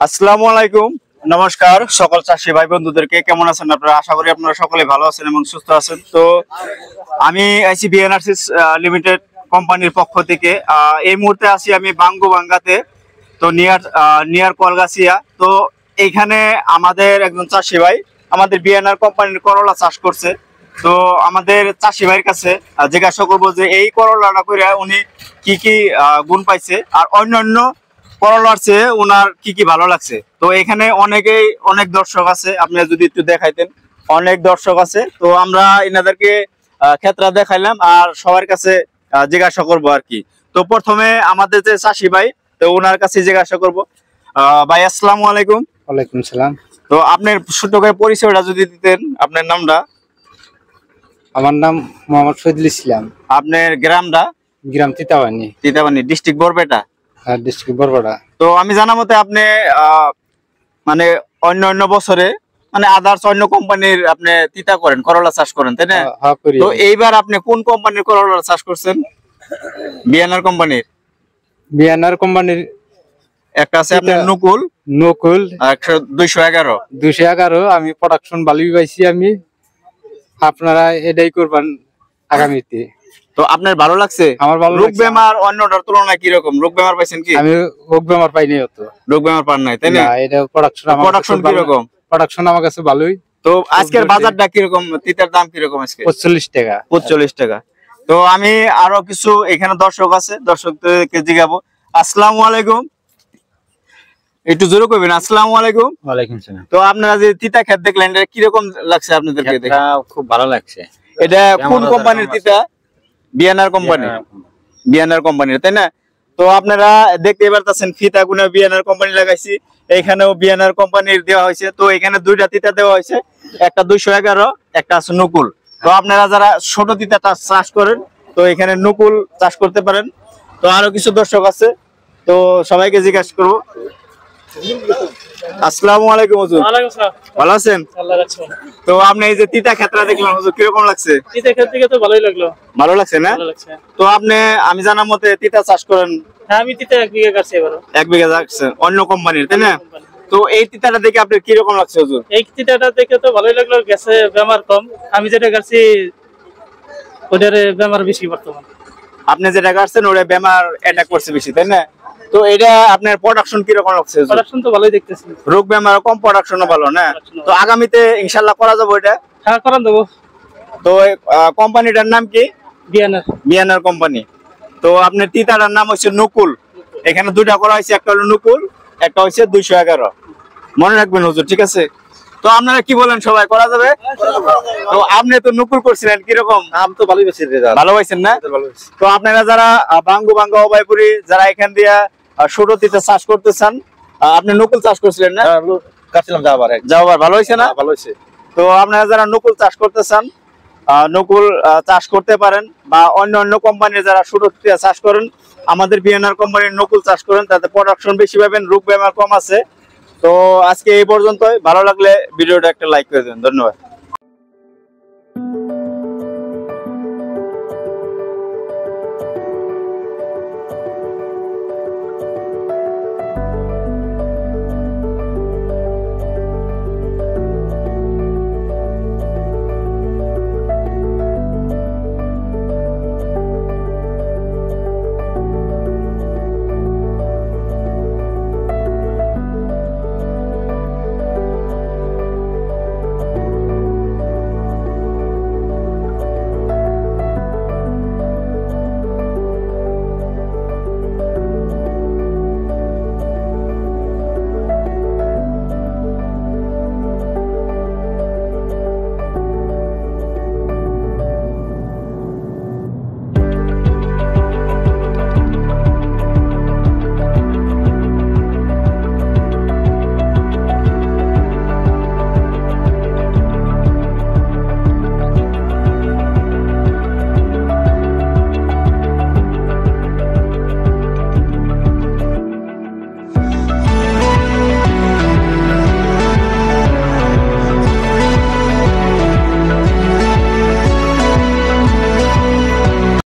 আসসালামু আলাইকুম, নমস্কার সকল চাষি ভাই বন্ধুদেরকে। কেমন আছেন আপনারা? আশা করি আপনারা সকলে ভালো আছেন এবং সুস্থ আছেন। তো আমি আইসি বিএনআরসি লিমিটেড কোম্পানির পক্ষ থেকে এই মুহূর্তে আছি আমি বাঙ্গুবাঙ্গাতে, তো নিয়ার কলগাছিয়া। তো এইখানে আমাদের একজন চাষি ভাই আমাদের বিএনআর কোম্পানির করলা চাষ করছে। তো আমাদের চাষি ভাইয়ের কাছে জিজ্ঞাসা করবো যে এই করলাটা করে উনি কি কি গুণ পাইছে আর অন্যান্য করলার চেয়ে ওনার কি কি ভালো লাগছে। তো এখানে অনেক দর্শক আছে, আপনি যদি একটু দেখাইতেন। অনেক দর্শক আছে, তো আমরা এনাদেরকে ক্ষেত্রে দেখাইলাম আর সবার কাছে জিজ্ঞাসা করবো আর কি। তো প্রথমে আমাদের যে চাষি ভাই, তো ওনার কাছে জিজ্ঞাসা করবো। ভাই আসসালামু আলাইকুম। ওয়ালাইকুম সালাম। তো আপনার ছোট করে পরিচয়টা যদি দিতেন, আপনার নামটা। আমার নাম মোহাম্মদ শহীদুল ইসলাম। আপনার গ্রামটা? গ্রাম তিতাবানি। তিতাবানি, ডিস্ট্রিক্ট বরপেটা। ডিস্ট্রিক্ট বরপেটা। তো আমি জানা মতে আপনি মানে অন্য বছরে মানে আদার্স অন্য কোম্পানির আপনি তিতা করেন, করলা চাষ করেন, তাই না? তো এইবার আপনি কোন কোম্পানির করলা চাষ করছেন? বিএনআর কোম্পানির। বিএনআর কোম্পানির একটা আছে আপনার নকুল 211। আমি প্রোডাকশন ভালোই পাইছি। আমি আপনারা এটাই করবেন আগামীতে। তো আপনার ভালো লাগছে? আমার ভালো লাগছে। রোগ বেমার অন্যটার তুলনায় কি রকম? রোগ বেমার পাইছেন কি? আমি রোগ বেমার পাইনি অত। রোগ বেমার পান নাই, তাই না? এটা প্রোডাকশন কি রকম? প্রোডাকশন আমার কাছে ভালোই। তো আজকের বাজারটা কি রকম? তিতার দাম কি রকম আজকে? 45 টাকা। 45 টাকা। তো আমি আরো কিছু এখানে দর্শক আছে, দর্শকদেরকে জিজ্ঞাবো। আসসালামু আলাইকুম, একটু জোরে কইবেন। আসসালামু আলাইকুম। ওয়ালাইকুম সালাম। তো আপনারা যে তিতা ক্ষেত দেখলেন, এটা কি রকম লাগছে আপনাদেরকে দেখে? খুব ভালো লাগছে। এটা কোন কোম্পানির তিতা? BNR company. বিএনআর কোম্পানির, তাই না? তো আপনারা দেখতে পারতেছেন ফিতা গুনা বিএনআর কোম্পানি লাগাইছি, এইখানেও বিএনআর কোম্পানির দেওয়া হয়েছে। তো এখানে দুইটা তিতা দেওয়া হয়েছে, একটা 211, একটা আছে নকুল। তো আপনারা যারা ছোট তিতাটা চাষ করেন, তো এখানে নকুল চাষ করতে পারেন। তো আরো কিছু দর্শক আছে, তো সবাইকে জিজ্ঞাসা করবো। আসসালামু আলাইকুম হুজুর। ওয়ালাইকুম আসসালাম। ভালো আছেন? আল্লাহ রাখছেন। তো আপনি এই যে তিতা ক্ষেত্রা দেখলাম হুজুর, কিরকম লাগছে? তিতা ক্ষেত থেকে তো ভালোই লাগলো। ভালো লাগছে না? ভালো লাগছে। তো আপনি আমি জানার মতে তিতা চাষ করেন? হ্যাঁ, আমি তিতা 1 বিঘা কাটছি এবারে। 1 বিঘা চাষছেন অন্য কোম্পানির, তাই না? তো এই তিতাটা দেখে আপনার কিরকম লাগছে হুজুর? এই তিতাটা দেখে তো ভালোই লাগলো, গেছে বেমার কম। আমি যেটা কাটছি ওটারে বেমার বেশি বর্তমান। আপনি যেটা কাটছেন ওটা বেমার অ্যাটাক করছে বেশি, তাই না? তো এটা আপনার প্রোডাকশন কিরকম লাগছে? প্রোডাকশন তো ভালোই দেখতেছি। রোগ বেমার কম, প্রোডাকশনও ভালো না? তো আগামীতে ইনশাআল্লাহ করা যাবে এটা? হ্যাঁ, করান দেবো। তো কোম্পানিটার নাম কি? বিএনআর। BNR company. তো আপনার তিতাটার নাম হচ্ছে নকুল। এখানে দুইটা করা হয়েছে, একটা হলো নকুল, একটা হচ্ছে 211। মনে রাখবেন হুজুর, ঠিক আছে? তো আপনারা কি বলেন, সবাই করা যাবে? তো আপনি তো নকুল করছিলেন, কিরকম? আমি তো ভালোই পাইছি। ভালো পাইছেন না? তো আপনারা যারা বাঙ্গুবাঙ্গা অভয়পুরি যারা এখান দিয়া ছোট তিতা চাষ করতে চান, আপনি নকুল চাষ করছিলেন না? কাটছিলাম যাবার ভালো হয়েছে না? ভালো হয়েছে। তো আপনারা যারা নকুল চাষ করতে চান, নকুল চাষ করতে পারেন, বা অন্য কোম্পানির যারা ছোট তিতা চাষ করেন, আমাদের বিএনআর কোম্পানির নকুল চাষ করেন, তাতে প্রোডাকশন বেশি পাবেন, রোগ বেমার কম আছে। তো আজকে এই পর্যন্তই। ভালো লাগলে ভিডিওটা একটা লাইক করে দেন। ধন্যবাদ।